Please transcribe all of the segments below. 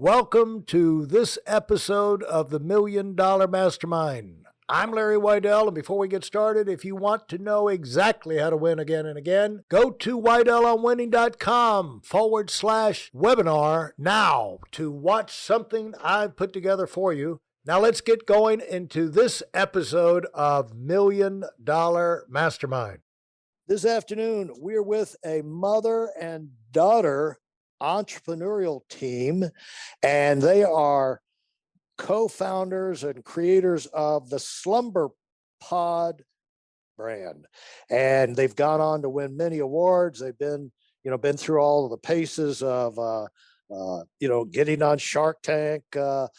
Welcome to this episode of the Million Dollar Mastermind. I'm Larry Weidel, and before we get started, if you want to know exactly how to win again and again, go to weidelonwinning.com/webinar now to watch something I've put together for you. Now let's get going into this episode of Million Dollar Mastermind. This afternoon, we're with a mother and daughter entrepreneurial team, and they are co-founders and creators of the SlumberPod brand. And they've gone on to win many awards. They've been through all of the paces of getting on Shark Tank. You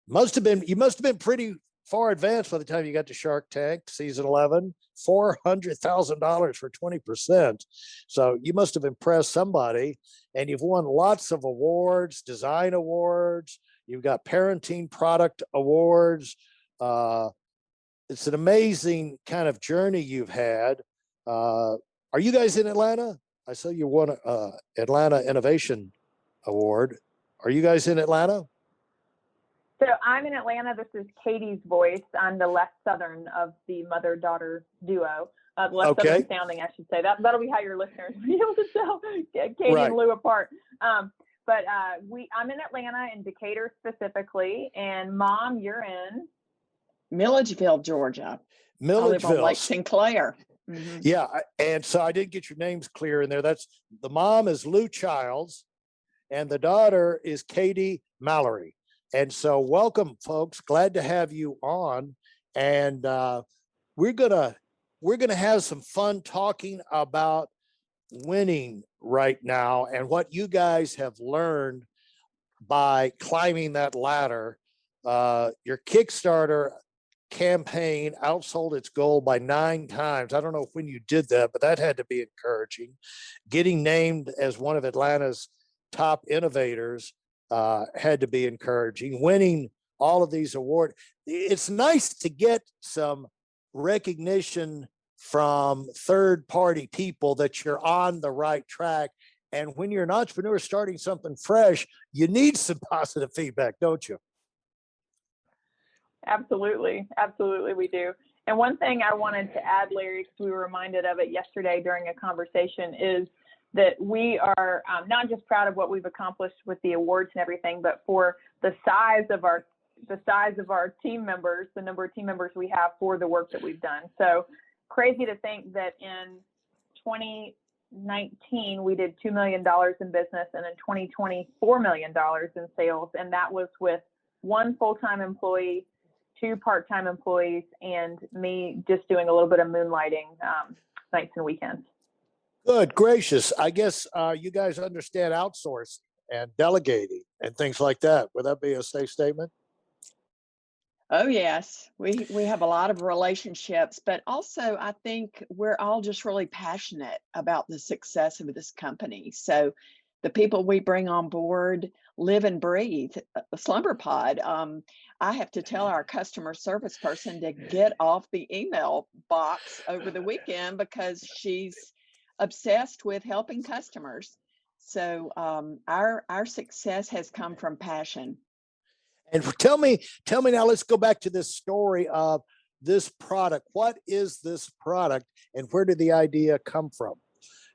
must have been pretty far advanced by the time you got to Shark Tank season 11. $400,000 for 20%. So you must have impressed somebody, and you've won lots of awards, design awards. You've got parenting product awards. It's an amazing kind of journey you've had. Are you guys in Atlanta? I saw you won Atlanta Innovation Award. Are you guys in Atlanta? So I'm in Atlanta. This is Katie's voice. I'm the less Southern of the mother-daughter duo. Less Southern sounding, I should say. That'll be how your listeners will be able to tell Katie and Lou apart. I'm in Atlanta, in Decatur specifically. And Mom, you're in? Milledgeville, Georgia. Milledgeville. I live on Lake Sinclair. Mm-hmm. Yeah, and so I did get your names clear in there. That's the mom is Lou Childs, and the daughter is Katie Mallory. And so welcome, folks. Glad to have you on. And we're gonna have some fun talking about winning right now and what you guys have learned by climbing that ladder. Your Kickstarter campaign outsold its goal by 9 times. I don't know when you did that, but that had to be encouraging. Getting named as one of Atlanta's top innovators had to be encouraging. Winning all of these awards. It's nice to get some recognition from third-party people that you're on the right track. And when you're an entrepreneur starting something fresh, you need some positive feedback, don't you? Absolutely. Absolutely, we do. And one thing I wanted to add, Larry, because we were reminded of it yesterday during a conversation, is that we are not just proud of what we've accomplished with the awards and everything, but for the size of our team members, the number of team members we have for the work that we've done. So crazy to think that in 2019 we did $2 million in business, and in 2020 $4 million in sales, and that was with 1 full-time employee, 2 part-time employees, and me just doing a little bit of moonlighting nights and weekends. Good gracious. I guess you guys understand outsourcing and delegating and things like that. Would that be a safe statement? Oh, yes. We have a lot of relationships, but also I think we're all just really passionate about the success of this company. So the people we bring on board live and breathe the SlumberPod. I have to tell our customer service person to get off the email box over the weekend because she's obsessed with helping customers. So our success has come from passion. And tell me now, let's go back to this story of this product. What is this product and where did the idea come from?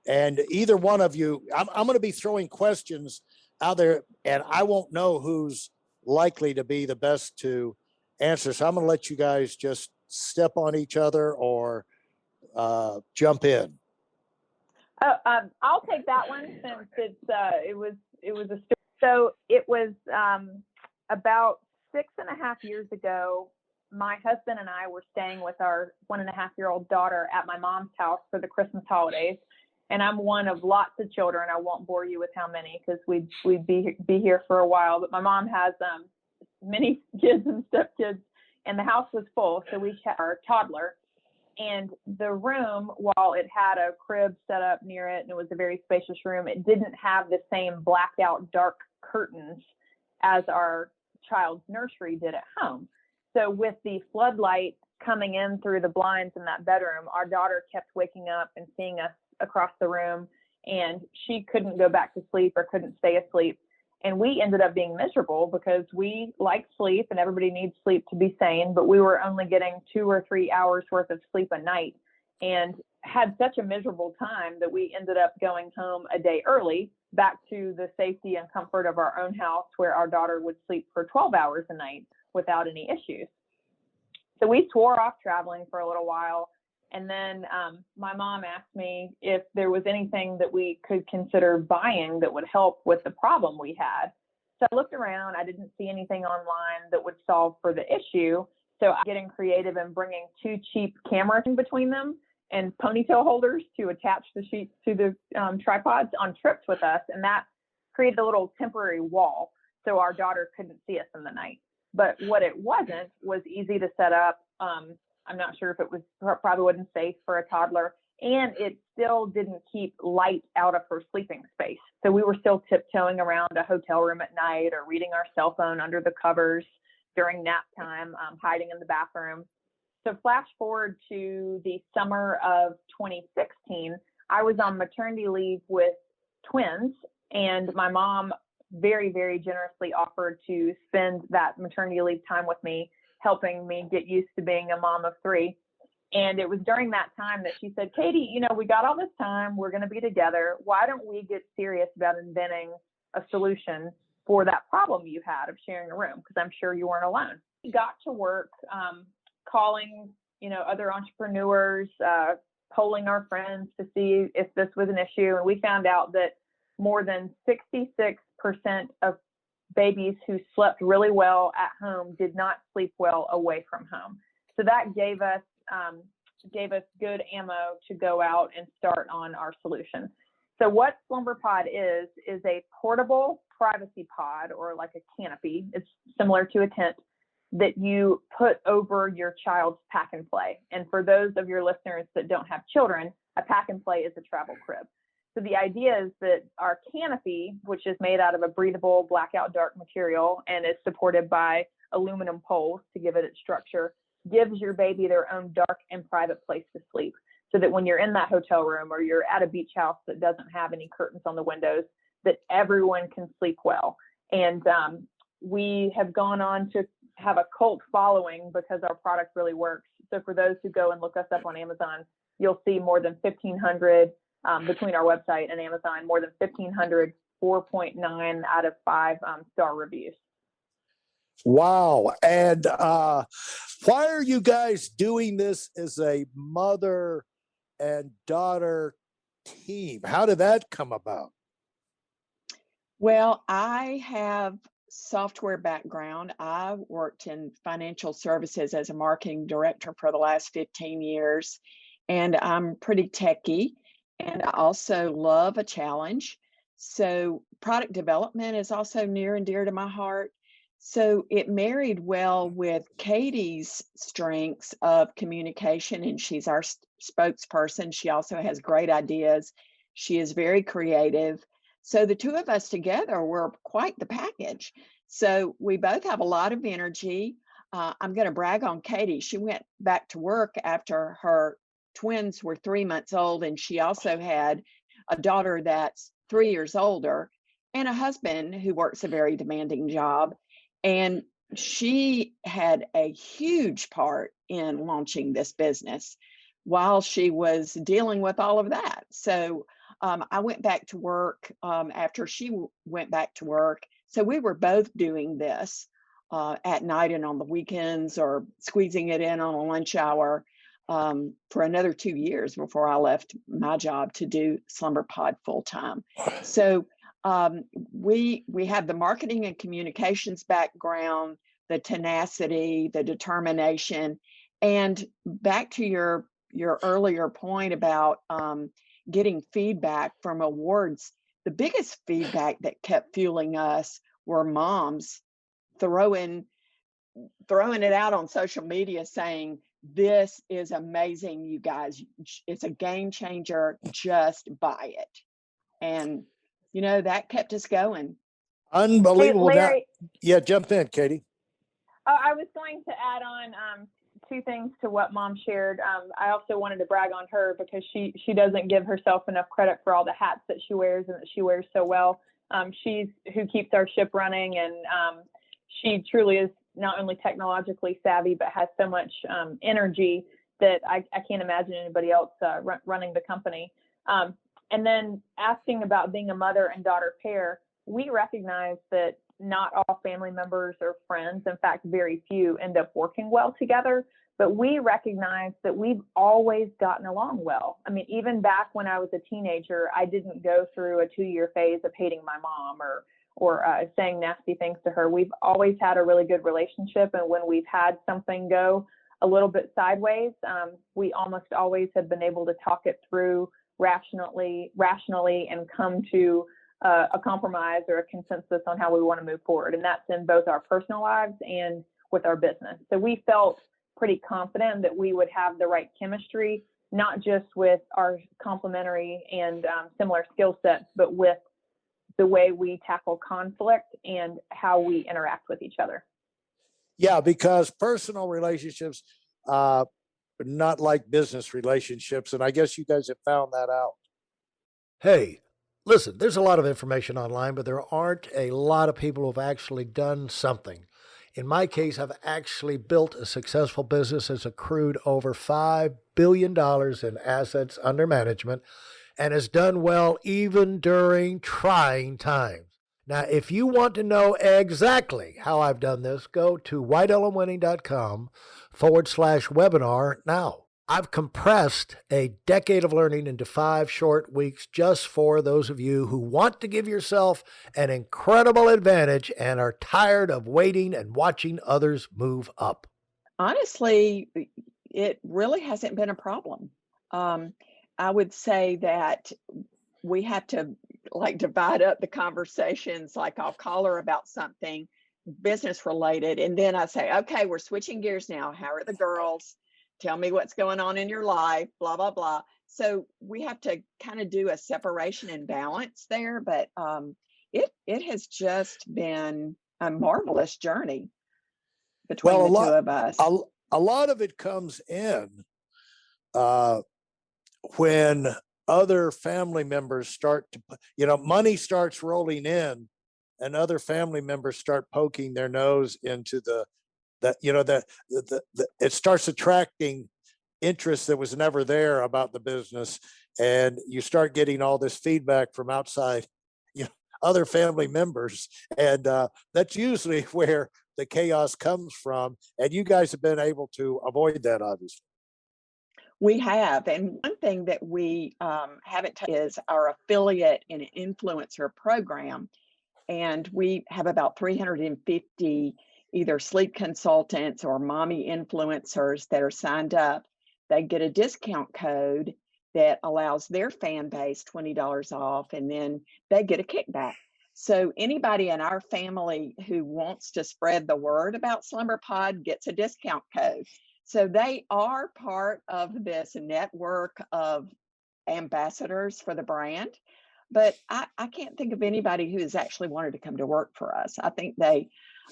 And either one of you, I'm going to be throwing questions out there, and I won't know who's likely to be the best to answer. So I'm going to let you guys just step on each other or jump in. I'll take that one since it was a story. So it was about 6.5 years ago. My husband and I were staying with our 1.5-year-old daughter at my mom's house for the Christmas holidays. And I'm one of lots of children. I won't bore you with how many because we'd be here for a while. But my mom has many kids and stepkids, and the house was full. So we had our toddler. And the room, while it had a crib set up near it and it was a very spacious room, it didn't have the same blacked out dark curtains as our child's nursery did at home. So with the floodlight coming in through the blinds in that bedroom, our daughter kept waking up and seeing us across the room, and she couldn't go back to sleep or couldn't stay asleep. And we ended up being miserable because we like sleep and everybody needs sleep to be sane, but we were only getting 2 or 3 hours worth of sleep a night and had such a miserable time that we ended up going home a day early back to the safety and comfort of our own house, where our daughter would sleep for 12 hours a night without any issues. So we swore off traveling for a little while. And then my mom asked me if there was anything that we could consider buying that would help with the problem we had. So I looked around. I didn't see anything online that would solve for the issue. So I'm getting creative and bringing 2 cheap cameras in between them and ponytail holders to attach the sheets to the tripods on trips with us. And that created a little temporary wall so our daughter couldn't see us in the night. But what it wasn't was easy to set up. I'm not sure if it was, probably wasn't safe for a toddler, and it still didn't keep light out of her sleeping space. So we were still tiptoeing around a hotel room at night or reading our cell phone under the covers during nap time, hiding in the bathroom. So flash forward to the summer of 2016, I was on maternity leave with twins, and my mom very, very generously offered to spend that maternity leave time with me, helping me get used to being a mom of 3. And it was during that time that she said, Katie, you know, we got all this time, we're going to be together. Why don't we get serious about inventing a solution for that problem you had of sharing a room? Because I'm sure you weren't alone. We got to work calling, you know, other entrepreneurs, polling our friends to see if this was an issue. And we found out that more than 66% of babies who slept really well at home did not sleep well away from home. So that gave us good ammo to go out and start on our solution. So what SlumberPod is a portable privacy pod, or like a canopy. It's similar to a tent that you put over your child's pack and play. And for those of your listeners that don't have children, a pack and play is a travel crib. So the idea is that our canopy, which is made out of a breathable blackout dark material and is supported by aluminum poles to give it its structure, gives your baby their own dark and private place to sleep. So that when you're in that hotel room or you're at a beach house that doesn't have any curtains on the windows, that everyone can sleep well. And we have gone on to have a cult following because our product really works. So for those who go and look us up on Amazon, you'll see more than 1,500 between our website and Amazon, more than 1,500 4.9 out of 5 star reviews. Wow. And why are you guys doing this as a mother and daughter team? How did that come about? Well, I have software background. I worked in financial services as a marketing director for the last 15 years, and I'm pretty techy, and I also love a challenge. So product development is also near and dear to my heart. So it married well with Katie's strengths of communication, and she's our spokesperson. She also has great ideas. She is very creative. So the 2 of us together were quite the package. So we both have a lot of energy. I'm going to brag on Katie. She went back to work after her twins were 3 months old, and she also had a daughter that's 3 years older and a husband who works a very demanding job. And she had a huge part in launching this business while she was dealing with all of that. So I went back to work after she went back to work. So we were both doing this at night and on the weekends, or squeezing it in on a lunch hour for another 2 years before I left my job to do SlumberPod full time. So we have the marketing and communications background, the tenacity, the determination, and back to your earlier point about getting feedback from awards. The biggest feedback that kept fueling us were moms throwing it out on social media saying, "This is amazing, you guys. It's a game changer. Just buy it." And that kept us going. Unbelievable. Hey, Larry, yeah, jump in, Katie. I was going to add on 2 things to what Mom shared. I also wanted to brag on her because she doesn't give herself enough credit for all the hats that she wears and that she wears so well. She's who keeps our ship running, and she truly is not only technologically savvy, but has so much energy that I can't imagine anybody else running the company. And then asking about being a mother and daughter pair, we recognize that not all family members or friends, in fact, very few end up working well together. But we recognize that we've always gotten along well. I mean, even back when I was a teenager, I didn't go through a 2-year phase of hating my mom or saying nasty things to her. We've always had a really good relationship. And when we've had something go a little bit sideways, we almost always have been able to talk it through rationally and come to a compromise or a consensus on how we want to move forward. And that's in both our personal lives and with our business. So we felt pretty confident that we would have the right chemistry, not just with our complementary and similar skill sets, but with the way we tackle conflict and how we interact with each other. Yeah, because personal relationships, not like business relationships. And I guess you guys have found that out. Hey, listen, there's a lot of information online, but there aren't a lot of people who've actually done something. In my case, I've actually built a successful business that's accrued over $5 billion in assets under management and has done well even during trying times. Now, if you want to know exactly how I've done this, go to whitelmwinning.com/webinar now. I've compressed a decade of learning into 5 short weeks just for those of you who want to give yourself an incredible advantage and are tired of waiting and watching others move up. Honestly, it really hasn't been a problem. I would say that we have to divide up the conversations. Like I'll call her about something business related, and then I say, okay, we're switching gears now. How are the girls? Tell me what's going on in your life, blah, blah, blah. So we have to kind of do a separation and balance there. But it has just been a marvelous journey between the two of us. A lot of it comes in when other family members start to, money starts rolling in and other family members start poking their nose into it starts attracting interest that was never there about the business. And you start getting all this feedback from outside, other family members. And that's usually where the chaos comes from. And you guys have been able to avoid that, obviously. We have. And one thing that we haven't touched is our affiliate and influencer program. And we have about 350 either sleep consultants or mommy influencers that are signed up. They get a discount code that allows their fan base $20 off, and then they get a kickback. So anybody in our family who wants to spread the word about SlumberPod gets a discount code. So they are part of this network of ambassadors for the brand. But I can't think of anybody who has actually wanted to come to work for us. I think they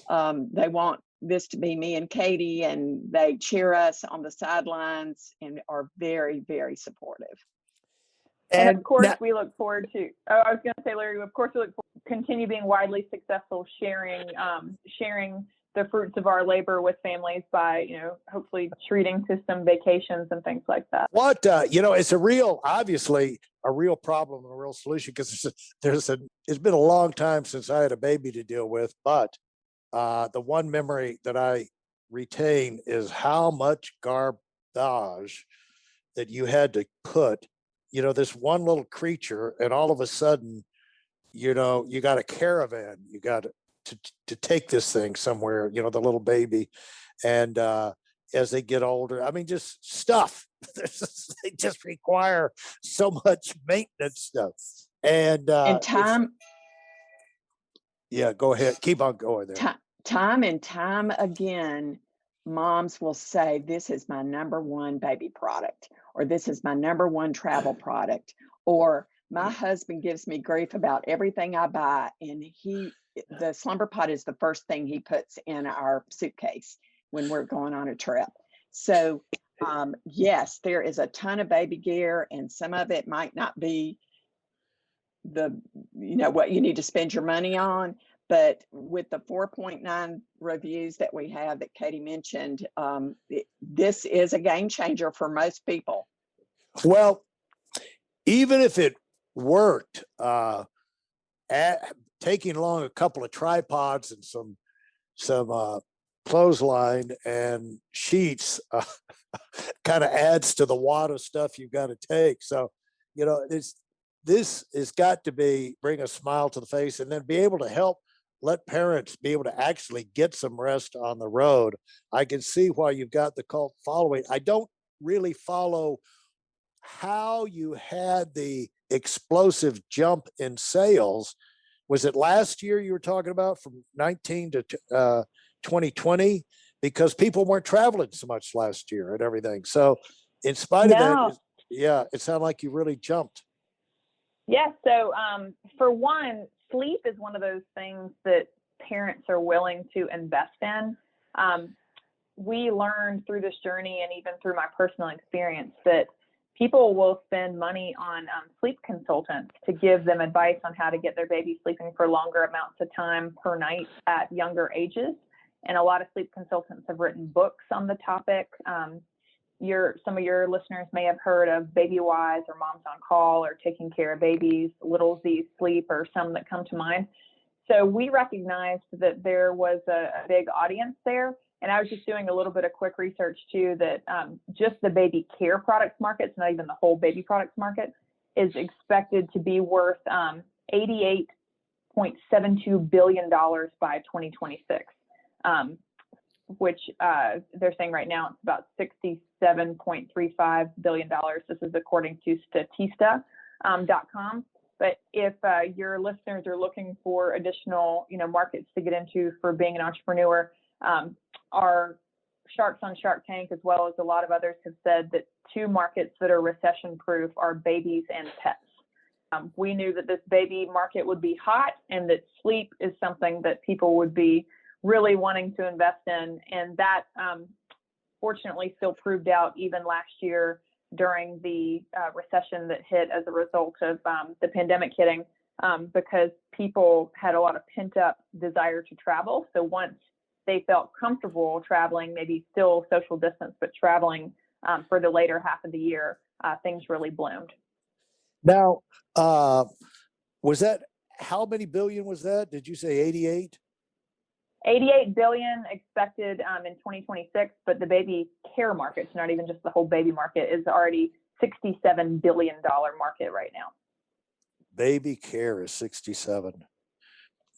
want this to be me and Katie, and they cheer us on the sidelines and are very, very supportive. And of course, we look forward to, I was going to say, Larry, of course, we look forward to continue being widely successful, sharing the fruits of our labor with families by, hopefully treating to some vacations and things like that. It's obviously a real problem and a real solution, because it's been a long time since I had a baby to deal with, but the one memory that I retain is how much garbage that you had to put, this one little creature, and all of a sudden, you got a caravan, you got to take this thing somewhere, the little baby. And as they get older, just stuff. They just require so much maintenance stuff. And time. Yeah, go ahead. Keep on going there. Time and time again, moms will say, this is my number one baby product, or this is my number one travel product, or my husband gives me grief about everything I buy, and the SlumberPod is the first thing he puts in our suitcase when we're going on a trip. So yes, there is a ton of baby gear, and some of it might not be what you need to spend your money on. But with the 4.9 reviews that we have that Katie mentioned, this is a game changer for most people. Well, even if it worked, taking along a couple of tripods and some clothesline and sheets kind of adds to the wad of stuff you've got to take. So, this has got to bring a smile to the face, and then be able to let parents be able to actually get some rest on the road. I can see why you've got the cult following. I don't really follow how you had the explosive jump in sales. Was it last year you were talking about, from 19 to 2020? Because people weren't traveling so much last year and everything. So in spite of that, it sounded like you really jumped. Yeah. So for one, sleep is one of those things that parents are willing to invest in. We learned through this journey, and even through my personal experience, that people will spend money on sleep consultants to give them advice on how to get their baby sleeping for longer amounts of time per night at younger ages. And a lot of sleep consultants have written books on the topic. Some of your listeners may have heard of Baby Wise or Moms on Call or Taking Care of Babies, Little Z Sleep, or some that come to mind. So we recognized that there was a big audience there. And I was just doing a little bit of quick research too, that just the baby care products market, it's not even the whole baby products market, is expected to be worth $88.72 billion by 2026. Which they're saying right now it's about $67.35 billion. This is according to Statista.com. But if your listeners are looking for additional, markets to get into for being an entrepreneur, our sharks on Shark Tank, as well as a lot of others, have said that two markets that are recession-proof are babies and pets. We knew that this baby market would be hot, and that sleep is something that people would be really wanting to invest in. And that fortunately still proved out even last year during the recession that hit as a result of the pandemic hitting, because people had a lot of pent up desire to travel. So once they felt comfortable traveling, maybe still social distance, but traveling for the later half of the year, things really bloomed. Now, was that, how many billion was that? Did you say 88? 88 billion expected in 2026, but the baby care market, it's not even just the whole baby market, is already $67 billion market right now. Baby care is 67.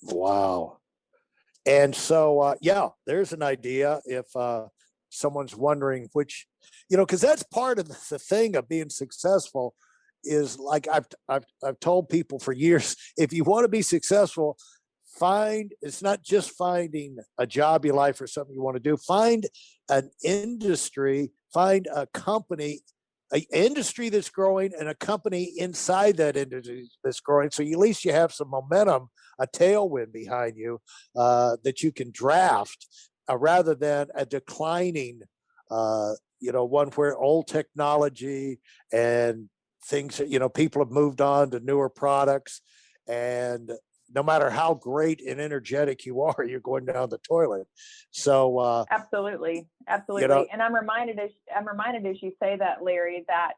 Wow. And so, there's an idea if someone's wondering which, because that's part of the thing of being successful, is like I've told people for years, if you want to be successful, it's not just finding a job you like or something you want to do. Find an industry, find a company, an industry that's growing, and a company inside that industry that's growing. So at least you have some momentum, a tailwind behind you that you can draft, rather than a declining, one where old technology and things, people have moved on to newer products, and no matter how great and energetic you are, you're going down the toilet. So absolutely. And I'm reminded as you say that, Larry, that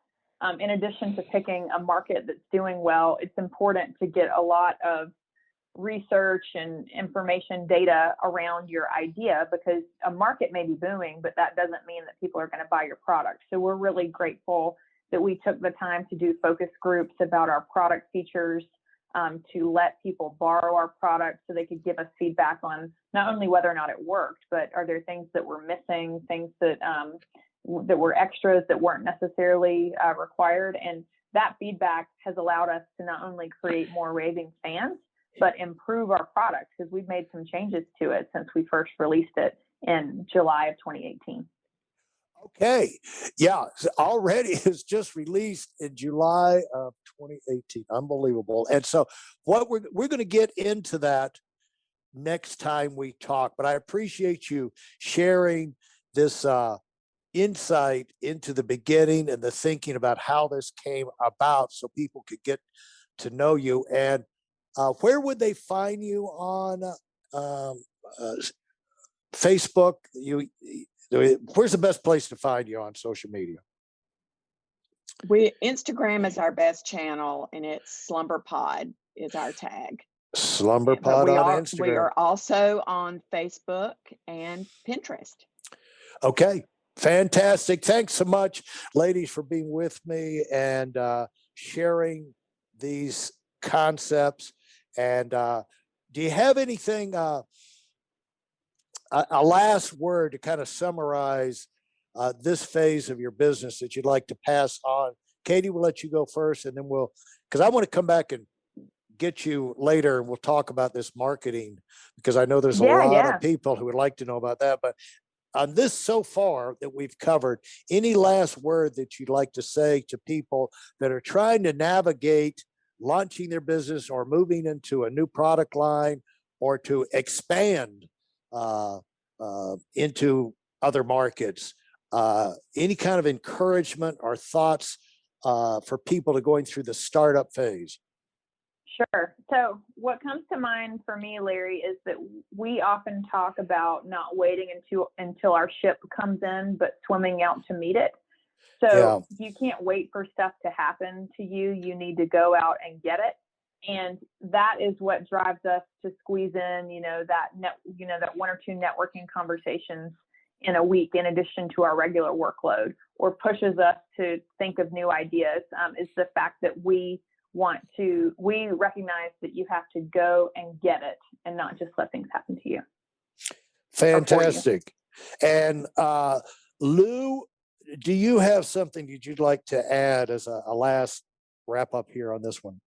in addition to picking a market that's doing well, it's important to get a lot of research and information data around your idea, because a market may be booming, but that doesn't mean that people are going to buy your product. So we're really grateful that we took the time to do focus groups about our product features, to let people borrow our product so they could give us feedback on not only whether or not it worked, but are there things that were missing, things that that were extras that weren't necessarily required. And that feedback has allowed us to not only create more raving fans, but improve our product, because we've made some changes to it since we first released it in July of 2018. Okay. Yeah. Already it's just released in July of 2018. Unbelievable. And so we're going to get into that next time we talk, but I appreciate you sharing this insight into the beginning and the thinking about how this came about, so people could get to know you. And where would they find you on Facebook? Where's the best place to find you on social media? Instagram is our best channel, and it's SlumberPod is our tag. SlumberPod on Instagram. We are also on Facebook and Pinterest. Okay, fantastic. Thanks so much, ladies, for being with me and sharing these concepts. And do you have anything, a last word to kind of summarize this phase of your business that you'd like to pass on? Katie, we'll let you go first, and then because I want to come back and get you later, and we'll talk about this marketing, because I know there's a lot of people who would like to know about that. But on this so far that we've covered, any last word that you'd like to say to people that are trying to navigate launching their business or moving into a new product line or to expand into other markets? Any kind of encouragement or thoughts for people to going through the startup phase? Sure. So what comes to mind for me, Larry, is that we often talk about not waiting until our ship comes in, but swimming out to meet it. So you can't wait for stuff to happen to you. You need to go out and get it. And that is what drives us to squeeze in, that one or two networking conversations in a week, in addition to our regular workload, or pushes us to think of new ideas, is the fact that we recognize that you have to go and get it and not just let things happen to you. Fantastic. And Lou, do you have something that you'd like to add as a last wrap up here on this one?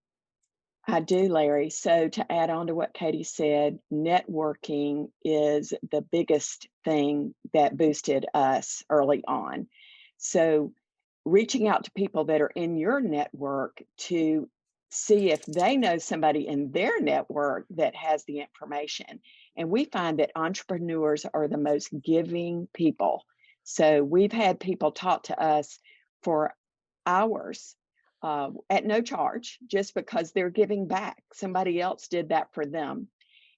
I do, Larry. So to add on to what Katie said, networking is the biggest thing that boosted us early on. So reaching out to people that are in your network to see if they know somebody in their network that has the information. And we find that entrepreneurs are the most giving people. So we've had people talk to us for hours at no charge, just because they're giving back. Somebody else did that for them.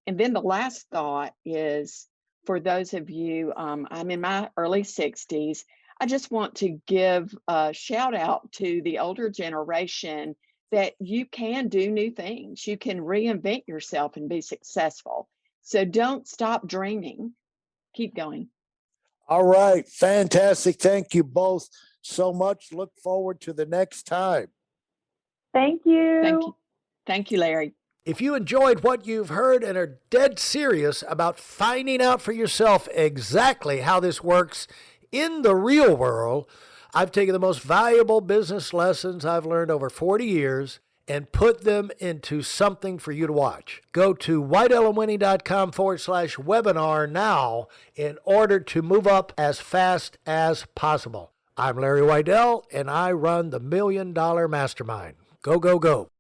And then the last thought is, for those of you, I'm in my early 60s. I just want to give a shout out to the older generation that you can do new things. You can reinvent yourself and be successful. So don't stop dreaming. Keep going. All right. Fantastic. Thank you both so much. Look forward to the next time. Thank you. Thank you. Thank you, Larry. If you enjoyed what you've heard and are dead serious about finding out for yourself exactly how this works in the real world, I've taken the most valuable business lessons I've learned over 40 years and put them into something for you to watch. Go to whiteelementwinning.com/webinar now in order to move up as fast as possible. I'm Larry Weidel, and I run the $1 Million Mastermind. Go, go, go.